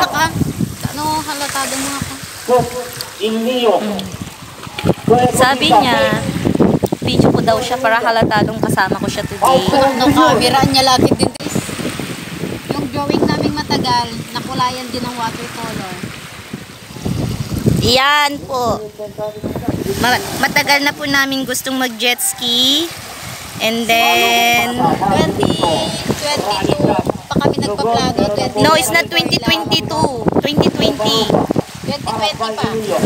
mga ka. Ano, halatado mga ka. Sabi niya, video ko daw siya para halatadong kasama ko siya today. No, kameraan niya lagi din this. Yung drawing namin matagal, nakulayan din ng watercolor. Yan po. Matagal na po namin gustong mag jet ski. And then 2022 pa kami nagpaplano. no, it's not 2022. 2020. 2020 pa.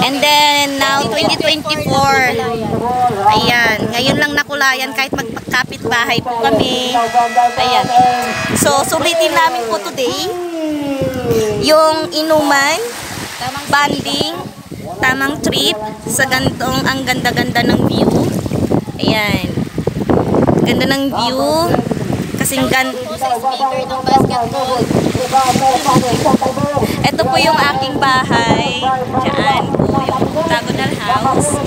And then now 2024. Ayan, ngayon lang nakulayan kahit magkapit bahay po kami. Ayan. So sulitin namin po today yung inuman, banding, tamang trip sa gantong ang ganda-ganda ng view. Ayan. Ganda ng view. Kasing Sa speaker ng basketball. ito po yung aking bahay. Diyan po yung octagonal house.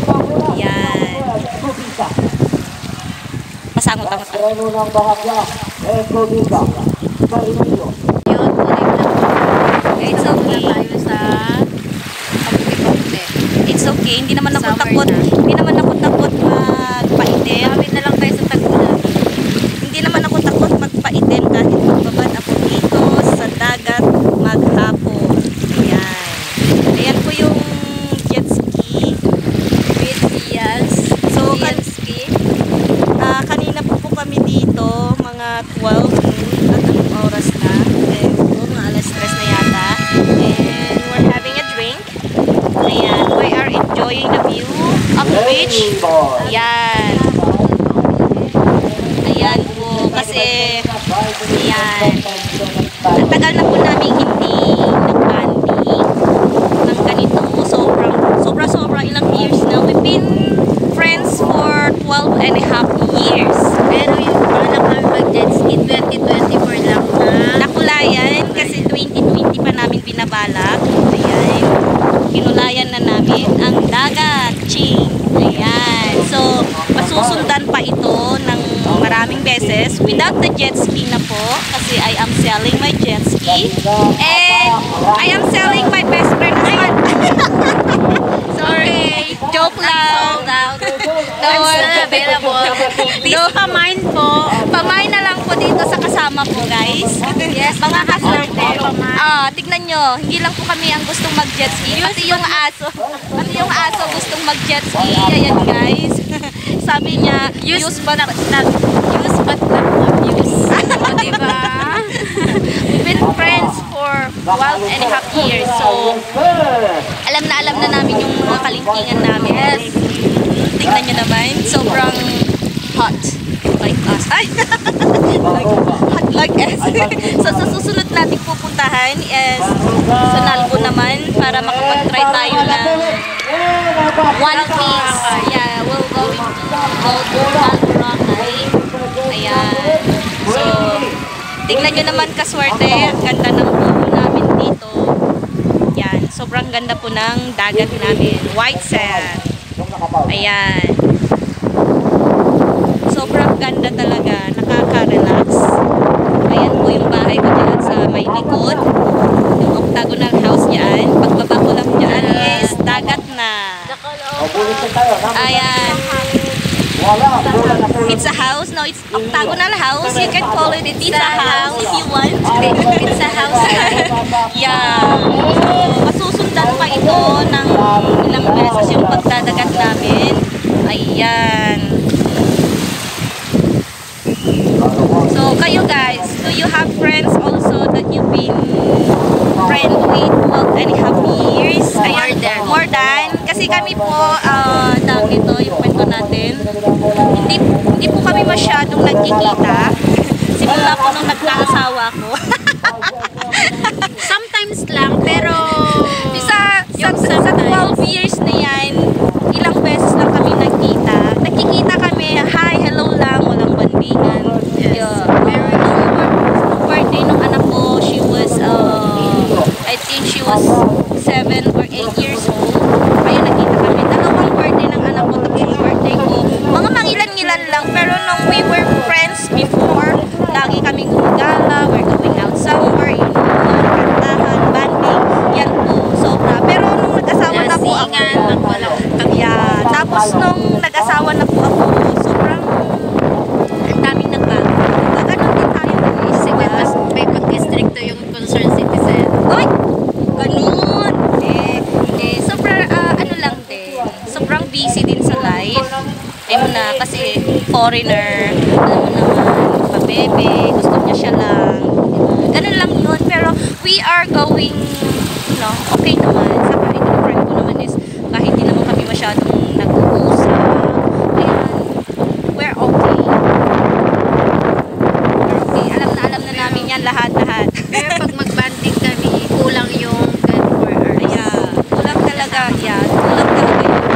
Yan. Pasangot-angot. It's okay. It's okay. Hindi naman ako takot. Hindi naman ako takot magpaitim. Kami na lang tayo sa tagulan. Hindi naman ako takot magpaitim kahit magbabad ako dito sa dagat maghapon. Ayan. Ayan po yung jet ski. With Ians. So, Ians ski. kanina po kami dito, mga 12 noon. At anong oras na? Mga alas 3 na yata. And we're having a drink. Ayan. We are enjoying the view of the beach. Ayan. Ayan po. Kasi, ayan. Ang tagal na po namin hindi nag-banding ng ganito. Sobra ilang years na. We've been friends for 12 and a half years. Pero yung alam kami mag-jet ski, 2024 lang na. Nakulayan kasi 2020 pa namin binabalak. Ayan. Kinulayan na namin ang dagat. Ching. Ayan. So, masusundan pa ito ng maraming beses without the jet ski na po kasi I am selling my jet ski and I am selling my best friend as well. Sorry. Joke lang. I'm still available. Please pamain po. Pamain na lang po dito sa kasama ko, guys. Yes, mga kaswerte. pamain. Tignan nyo, hindi lang po kami ang gustong mag-jet ski. Pati yung aso. Pati yung aso gustong mag-jet ski. Ayan, guys. Sabi niya, use but not abuse. O, diba? We've been friends for 12 and a half years. So, alam na namin yung mga kalingkingan namin. Yes. Tingnan nyo naman, sobrang hot like us. Ay! Hot like us. So, sa susunod natin pupuntahan is sa Nalbo naman para makapag-try tayo ng One Piece. Yeah, we'll go to Boracay. Ayan. So, tingnan nyo naman kaswerte. Ang ganda ng view namin dito. Yan. Sobrang ganda po ng dagat namin. White sand. Ayan. Sobrang ganda talaga. Nakaka-relax. Ayan po yung bahay ko dyan sa may likod. Yung octagonal house dyan. Pagbaba ko lang dyan is dagat na. Ayan. It's a house. No, it's octagonal house. You can call it a pizza house if you want. Pizza house. Yeah. Masusundan pa ito ng ilang beses yung pagdadagat namin. Ayan. So, kayo guys, do you have friends also that you've been friend with 12 and a half years? Ayan, more than. Kasi kami po, ito yung kwento natin. Hindi po kami masyadong nagkikita. Simula po nung nagkakasawa ko. Sometimes lang, pero sa 12 years na yan, ilang beses lang kami nagkita. Nagkikita kami, hi, hello lang, walang bandingan. Yeah. Pero nung birthday nung anak ko, she was, I think she was 7 or 8 years old. Ayun, nagkita kami. Dalawang birthday ng anak ko, tapos yung birthday ko. Mga mangilan-ngilan lang, pero nung we were friends before, lagi kami gumagala, we're going out somewhere, kantahan, banding. foreigner, alam mo naman, pabebe, gusto niya siya lang, diba? Ganun lang yun, pero we are going, okay naman. Saka ito friend ko naman is, kahit di naman kami masyadong nag-uusap, ayan, we're okay. Alam na namin yan lahat. Pero pag mag-banding kami, kulang yung 24 hours. Kulang talaga yung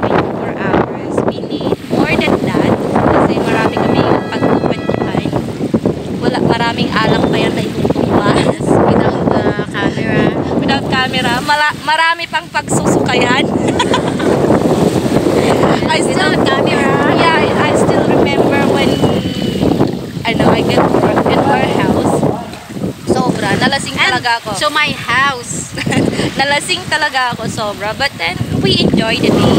24 hours. We need more than that. Kasi marami kami yung pagkukwentuhan. Maraming alang pa yan na itutumbas. Without camera. Marami pang pagsusukayan. I still remember when I get work in our house. Sobra. Nalasing talaga ako. So my house. Nalasing talaga ako sobra. But then, we enjoyed the day.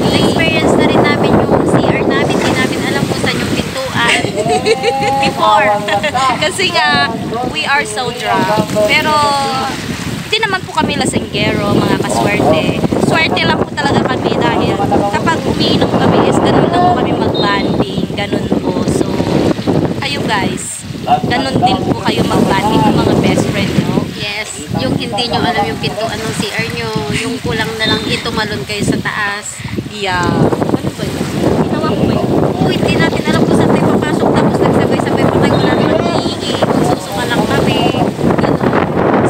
Na-experience na rin namin yung CR namin. Hindi namin alam kung saan yung pintuan. Before. Kasi nga, we are so drunk. Pero, hindi naman po kami lasinggero, mga kaswerte. Swerte lang po talaga kami dahil kapag umiinom kami is ganun lang po kami mag-banding. Ganun po. So, kayo guys, ganun din po kayo mag-banding ng mga best friend nyo. Yes. Yung hindi nyo alam yung pintuan ng CR nyo. Yung kulang na lang itumalon kayo sa taas. Yeah. Ano ba yun? Ginawa ko ba yun? Hindi natin alam kung saan tayo papasok. Tapos nagsabay-sabay pa kayo. Wala naman iigi. Magsusuka lang kami.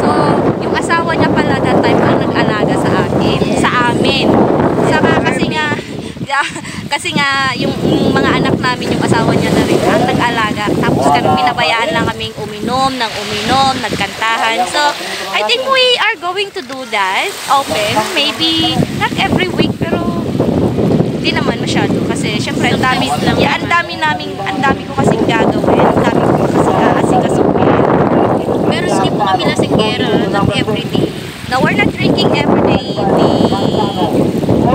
So, yung asawa niya pala that time ang nag-alaga sa atin. Yes. Sa amin. Saka kasi nga yung mga anak namin, yung asawa niya na rin ang nag-alaga. Tapos kami pinabayaan lang kaming uminom, nagkantahan. So, I think we are going to do that open. Maybe not every week, pero hindi naman masyado. Kasi syempre ang dami ko kasing gagawin. Ang dami ko kasing aasikasukin. Pero hindi po kami lasinggera. Not everyday. No, we're not drinking every day.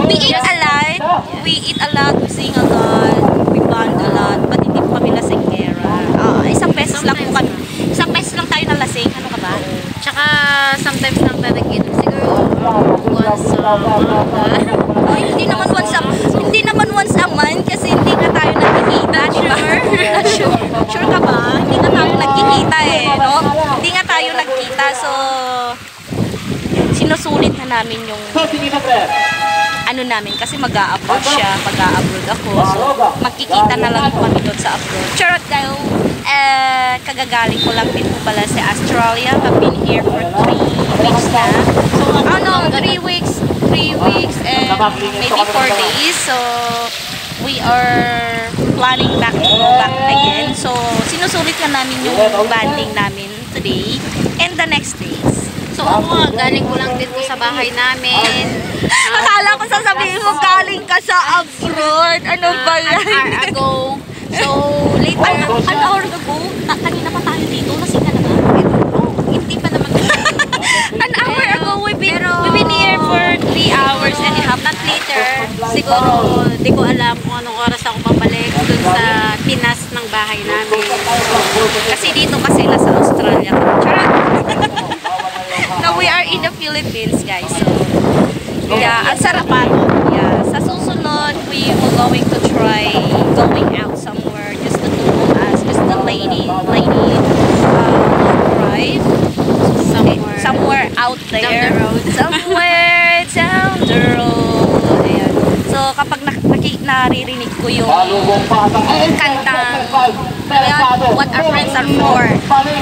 We eat a lot. We eat a lot. We sing a lot. We bond a lot. But hindi po kami lasinggera. Isang beses lang po kami. Isang beses lang tayo na lasing. Ano ka ba? Tsaka sometimes lang tayo nag-inom. Siguro once a month. Hindi naman once a month kasi hindi nga tayo nagkikita. Sure ka ba? Hindi nga tayo nagkikita no? Hindi nga tayo nagkita. So, sinusulit na namin yung ano namin kasi mag-a-abroad siya, mag-a-abroad ako. So, magkikita na lang po kami doon sa abroad. Charot daw, kagagaling ko lang din po pala sa Australia. I've been here for 3 weeks na. So, 3 weeks and maybe 4 days. So, we are planning back to go back again. So, sinusulit na namin yung banding namin today and the next days. So ako galing ko lang din po sa bahay namin. Akala ko sasabihin mo galing ka sa abroad. Ano ba yan? An hour ago. So, later. An hour ago? Kanina pa tayo dito. Lasing ka na ba? Hindi pa naman. An hour ago, we've been here for 3 hours and a half. Not later. Siguro, di ko alam kung anong oras ako babalik dun sa tinas ng bahay namin. Kasi dito kasi sa Australia. Charot! Now we are in the Philippines, guys. So, yeah, ang sarap. Yeah, sa susunod, we will going to try going out somewhere. Just the two of us, just the lady drive somewhere out there. Down the road. Somewhere down the road. Ayan. So, kapag naririnig ko yung kantang What Our Friends Are For.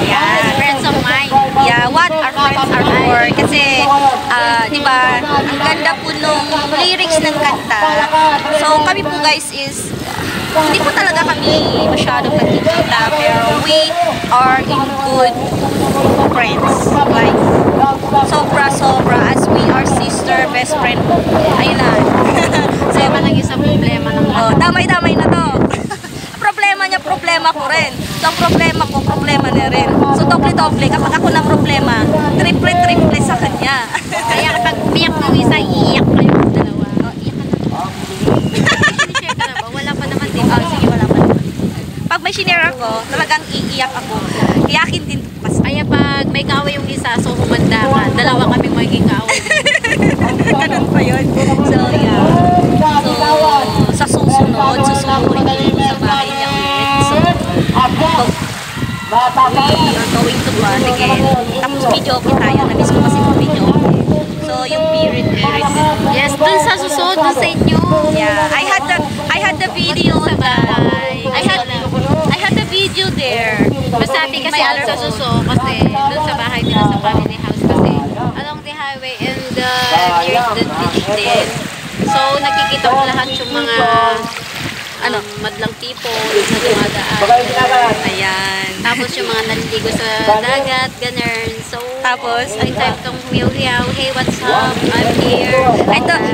Yeah, friends of mine. Yeah, What Our Friends Are For. Kasi, di ba, ang ganda po nung lyrics ng kanta. So, kami po guys is, hindi po talaga kami masyadong nagkikita, pero we are in good friends. Like, sobra, as we are sister, best friend. Ayun na. So, yun pa lang isang problema ng damay-damay na to. Problema niya, problema ko rin. So, ang problema ko, problema niya rin. So, doble-doble. Kapag ako na problema, triple sa kanya. Kaya kapag umiyak ng isa, iiyak kayo ng dalawa. Iyak ka na. Sinishare ka na ba? Wala pa naman din. Sige, wala pa naman. Pag may sinare ako, talagang iiyak ako. Iyakin din kasi. Kaya pag may kaaway yung isa, so humanda ka. Dalawa kaming magiging kaaway. Ganun pa yun. So, yeah. So, sa susunod, susunurin ko sa bahay again. Tapos video okay tayo. Namiss ko kasi yung video okay. So, yung period. Yes, dun sa susunod, dun sa inyo. Yeah, I had the video on I had the video there. Masati kasi alam sa suso kasi dun sa bahay nila sa family house kasi along the highway and near the beach din. So nakikita mo lahat yung mga madlang people na dumadaan. Ayan. Tapos yung mga naliligo sa dagat, ganun. So, Tapos, anytime kang humiyaw, hey, what's up? I'm here.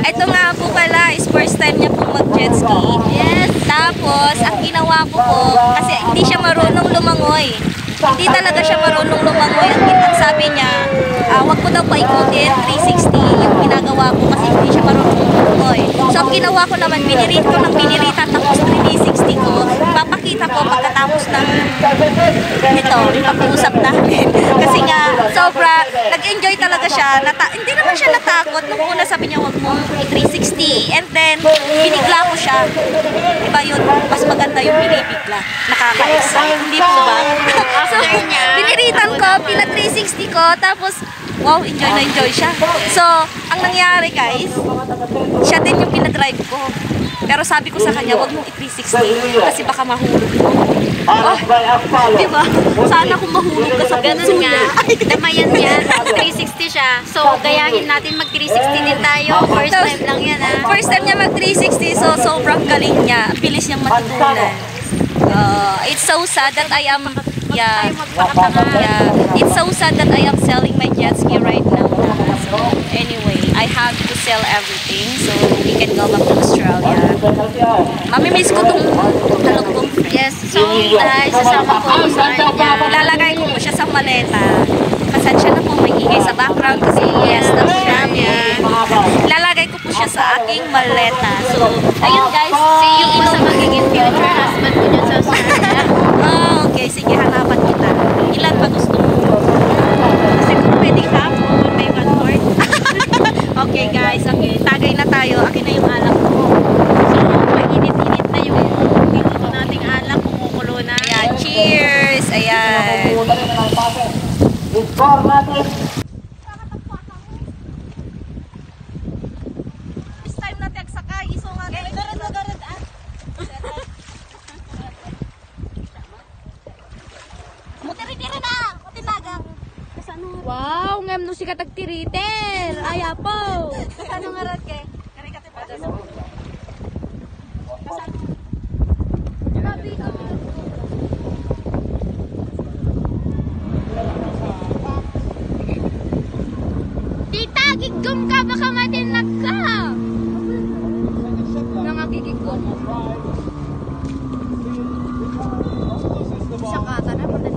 Ito nga po pala is first time niya pong mag-jet ski. Yes. Tapos, ang ginawa ko po, kasi hindi siya marunong lumangoy. Hindi talaga siya marunong lumangoy. Ang sabi niya, wag ko daw paikutin 360 yung ginagawa ko kasi hindi siya marunong lumangoy. So, ang ginawa ko naman, binirit ko ng binirita tapos 360 ko. Papakita ko pagkatapos ng ito, pag-uusap namin. Kasi nga, nag-enjoy talaga siya. Hindi naman siya natakot. Nung una sabi niya, wag mong 360. And then, binigla ko siya. Diba yun? Mas maganda yung binibigla. Nakaka-excite. Hindi po ba? So, biniritan ko, pina 360 ko, tapos, wow, enjoy na enjoy siya. So, ang nangyari guys, siya din yung pinadrive ko. Pero sabi ko sa kanya, wag mong i-360 kasi baka mahulog mo. Oh, diba? Sana kung mahulog ka sa ganun nga. Damayan yan. 360 siya. So, gayahin natin mag-360 din tayo. First time lang yan First time niya mag-360, so sobrang galing niya. Ang bilis niyang matutunan. It's so sad that I am it's so sad that I am selling my jet ski right now. So anyway, I have to sell everything so we can go back to Australia. Mamimiss ko tong talong. Yes, so guys, sasama ko sa kanya. Lalagay ko po siya sa maleta. Pasensya na po, may ingay sa background kasi yes, na namin. Lalagay ko po siya sa aking maleta. So, ayun guys, See you sa magiging future husband ko dyan sa Australia. Okay, sige, hanapan kita. Ilan pa gusto mo? Kasi kung pwedeng hapon, may 1/4. Okay guys, okay. Tagay na tayo. Akin na yung alak ko. So, mainit-init na yung niluto nating alak, kumukulo na. Ayan, cheers! Ayan. This time na tegsakay, iso nga. Mutiri-tiri na! Mutinagang! Wow, ngam no si katagtiriter. Aya po. Kasano nga rat kay? Kari ka tipada sa Tita, gigom ka baka matinag ka. Nangagigigom. Sa kata na padali.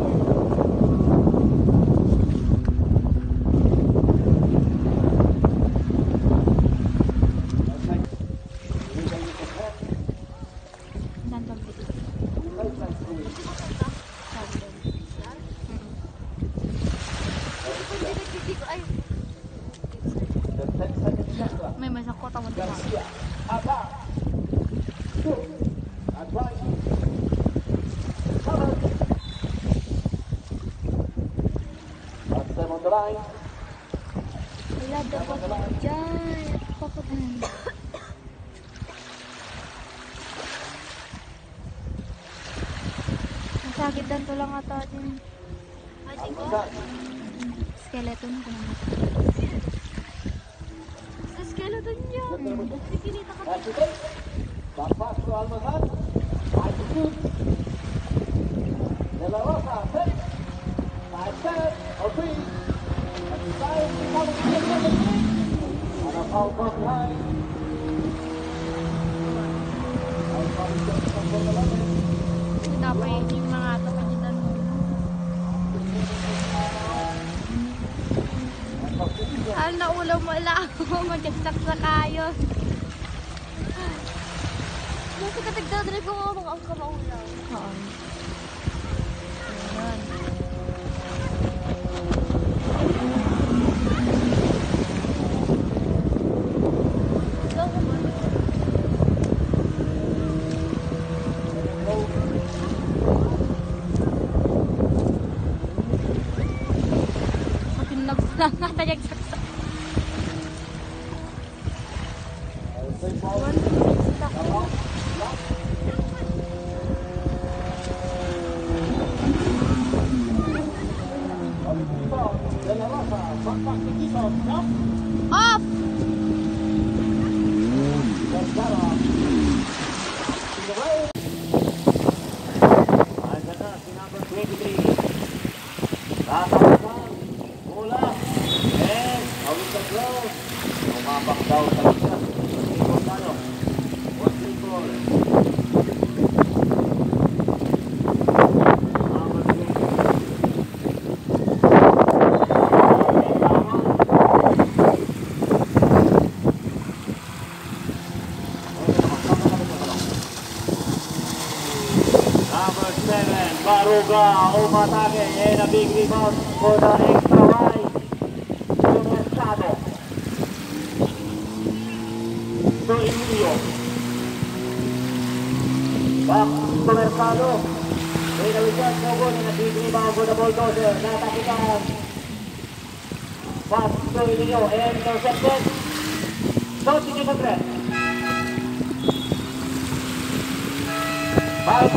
May masakot ako dito. Wala dapat ako dyan. Nasakitan to lang ata din. Skeleton ko naman. Sa skeleton niya. Pinita ka dito. Dapat yung mga tapangitan mo. Ang naulam mo lang ako, magkaksak sa kayo. Kasi katagdadrive ko nga mga ang kamaulaw. Oo. Ayan. lang nga tayag saksak. Off! Tatawagan, bola, and awit sa ground. Umabang daw sa isa. Ikot tayo. What's the goal? Number 7, Baruga, umatake, and a big rebound for the extra wide. Mercado. To Emilio. Back to Mercado. And a return no good, and a big rebound for the Bulldozer. Natakitan. Pass to Emilio, and intercepted. So, sige mo, Brett. Five.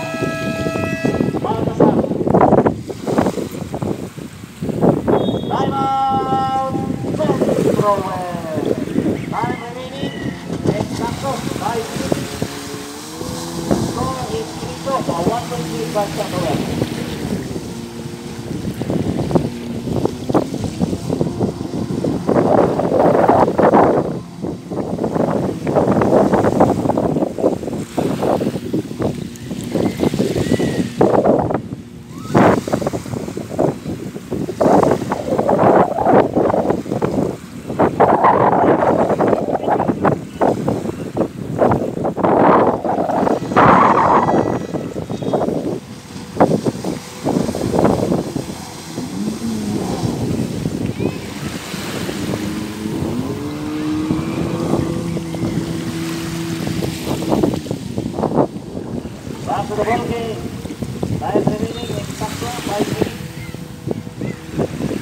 Time out! Time remaining. Exacto. 5 minutes. Score is 3-2. 1.3 by Samuel. Back to the ball game. Time remaining. Exacto. 5 minutes.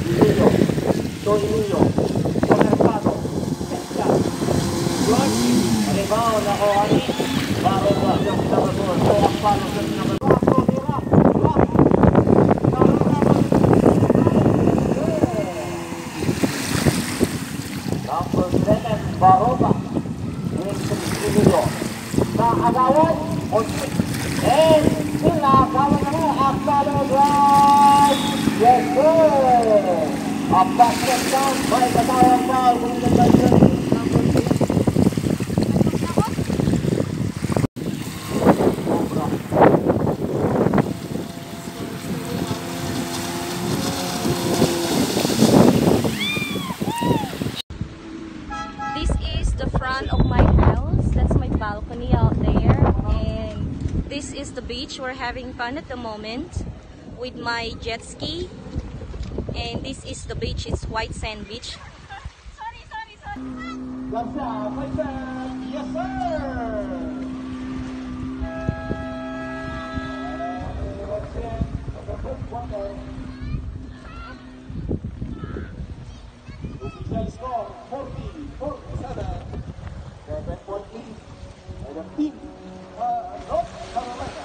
Emilio. To Emilio. To Mercado. Good. Rebound ako ani. Baruga. Yung number 4. So ang palo sa number 4. Number 7. Baruga. Emilio. Sa agawan. And sila, kawan naman, Apollo Drive! Yes, sir! A basket down by Katawang Paul, committed by Jeremy, number 6. This is the front of my house. That's my balcony out there. And this is the beach. We're having fun at the moment with my jet ski. And this is the beach. It's white sand beach. Garcia, my friend. Yes, sir! Official score 40-47. 7-14. And the team North Carolina.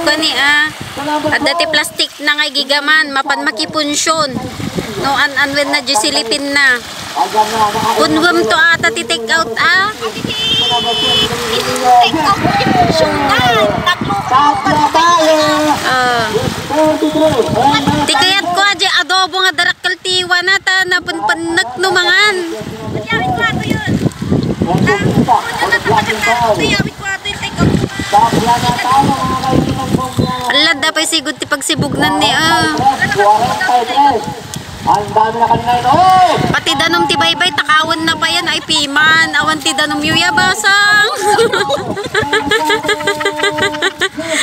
Kani at dati plastic na nga gigaman mapan makipunsyon no an when na di silipin na kunwam to ata ti take out Take off mo yung punsyon na. ti kayat ko aje adobo nga darakal tiwa na ta napanpanak no mangan Yawit ko ato yun. Yawit ko ato yung take off. ala dapay sigud ti pagsibugnan ni Ang dami na kanina yun. Oy! pati danom ti baybay takawan na pa yan ay piman awan ti danom yuya basang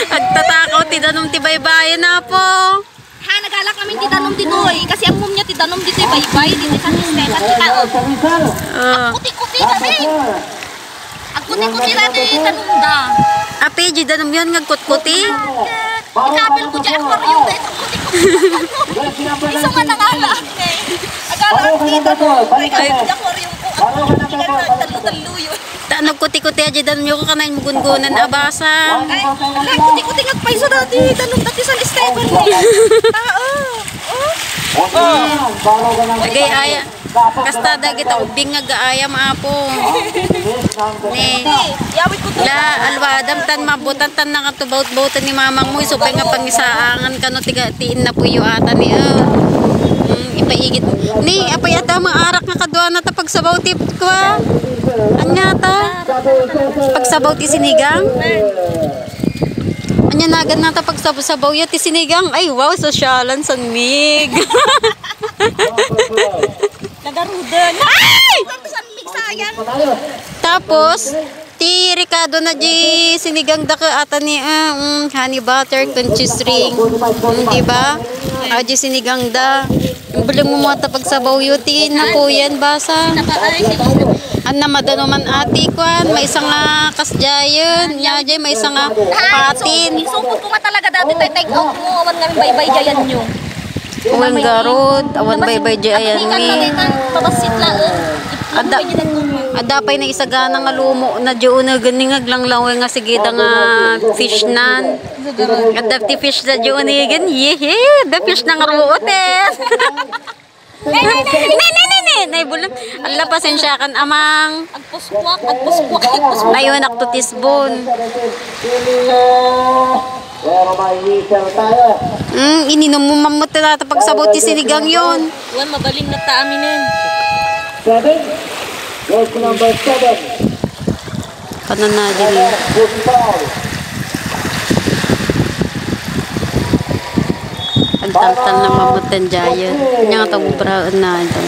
agtatakaw ti danom ti baybayan na po Ha, nagalak namin ti danom ditoy. Kasi ang mum niya ti danom ditoy baybay. Dito sa sistema ti tao. Kuti-kuti na din. Ang kuti-kuti na din tanong da. Ape, di danom yun, ngagkut-kuti. Ikapil ko dyan, aquarium na ito. Iso nga nangala. Agala ang dito. Ikapil ko aquarium ko. Talo-talo yun. Tanog kuti-kuti aja danom yun, kanain mugun-gunan abasa. Ay, kuti-kuti ngagpaiso dati. Tanong dati sa Esteban niya. Agay aya. Kastada kita ubing nga gaaya maapo. Ni. Yawit ko to. La alwadam tan mabutan tan nakatubaut-bautan ni mamang mo isupay nga pangisaangan kano tiin na puyo ata ni ipaigit. Ni apay ata maarak nga kadwa na ta pagsabaw tip ko. Anya ta? Pagsabaw ti sinigang? Anya nagan na ta pagsabaw ya ti sinigang. Ay wow, sosyalan san mig. Nagarudan. Ay! Saan migsayan? Tapos, ti Ricardo na di sinigang daka ata ni honey butter con cheese ring. Di ba? Di sinigang da. Buli mo mo tapag sa bawuti na po yan basa. Anna madano man ati kwan, may isang kasjayon, nyajay may isang patin. Isupot ko nga talaga dati tayo take out mo. Awan nga bye-bye jayan nyo. Uwang garod, awan baybay jayan mi. Pabasit lang. Adapay na isagana nga lumo na diyo na ganing aglang-lang nga sigida nga fish nan. Adapti fish na diyo na gan. Yehe, the fish na nga ruoten. Nay bulan. Allah pasensya kan amang. Agpuskwak. Nayon ak tutisbon. Pero may whistle tayo. Ininom mo mamot na pagsabot ti sinigang yon. Wan mabaling na ta aminin. 7. Yes, number 7. Kanan na din yun. Good foul. Agtal-tal na mamutan dyan. Kanya nga tabubraan na ito.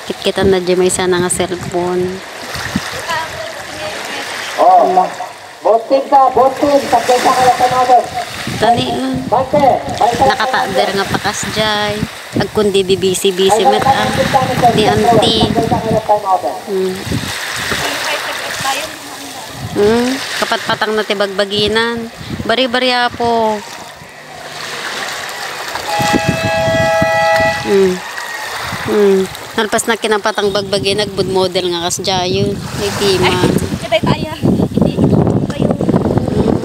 Kit-kitan na dyan may sana nga cellphone. Oh, botin ka, botin. Sakay sa kalatan natin. Tani, Bante. nakatader nga pakas dyan. Agkundi bibisi-bisi met di anti. Kapat-patang na tibagbaginan. Bari-bari po. Nalpas na kinapatang bagbagi nagbud model nga kasjayo. Ay tima. Kitay taya. Hindi ito kayo.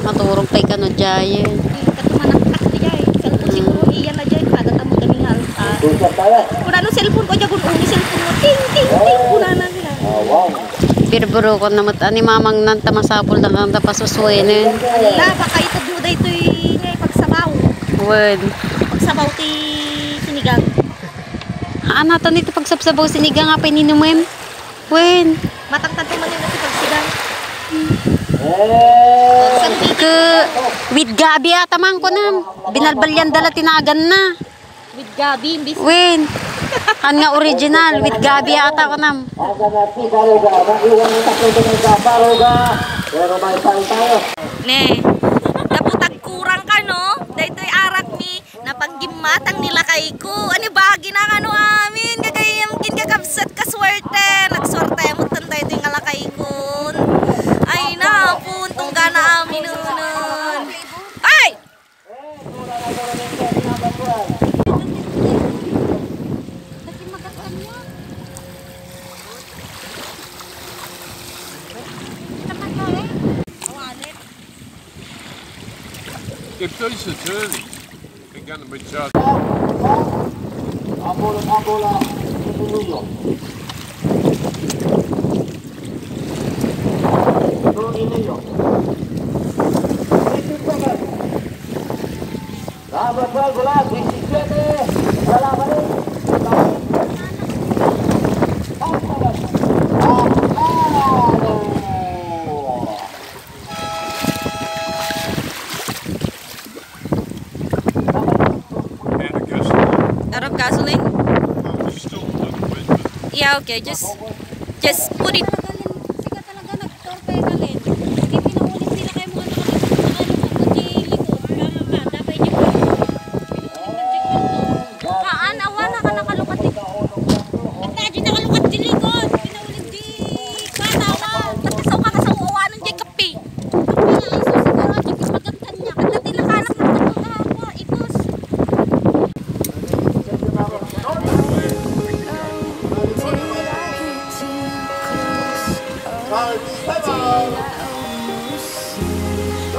Maturog tay kano jayo. Katumanak at jay. Cellphone siguro iyan na jay. Kada tamo kaming halta. Susap tayo. Kuna no cellphone ko jay kun uni cellphone mo. Ting ting ting kuna na nila. Oh, wow. Birburo ko namat ani mamang nan tamasapol na kanta pasuswenen. La baka ito duday toy ngay pagsabaw. Word. Pagsabaw ti sinigang. Anatan ito pagsabsabaw sinigang nga pininumem. Wen. Matangtad ko man yun kasi pagsigang. Ke with gabi ata man ko nam. Binalbalyan dala tinagan na. With gabi imbis. Wen. Kan nga original with gabi ata ko nam. Aga na si Baruga. Naiwan yung tatlo din sa Baruga. Pero may pang tayo. Ne. Naputag kurang ka no. Daytoy arak mi napanggimatang nila kay ko. Ani ba ginang ano amin kagayam kin kakabsat kaswerte. Nagswerte mo tanday ting alakay kun. Ay na puntong gana amin nun. Ay! If these are turning, they're going to be charged. Abola. Tutuloy. Dapat bola 17. Bola balik. Out of gasoline? Still a little bit, but Yeah, okay. Just put it. Sika talaga nagtorpegalin. Hindi pinaulit sila kayo mga likod. Dapat niyo Kaan, awa na ka nakalukat eh. at na dyan nakalukat din likod. Pinaulit di. Kanawa. Tapisaw ka sa uwa ng Jacob P. Kaya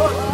Good.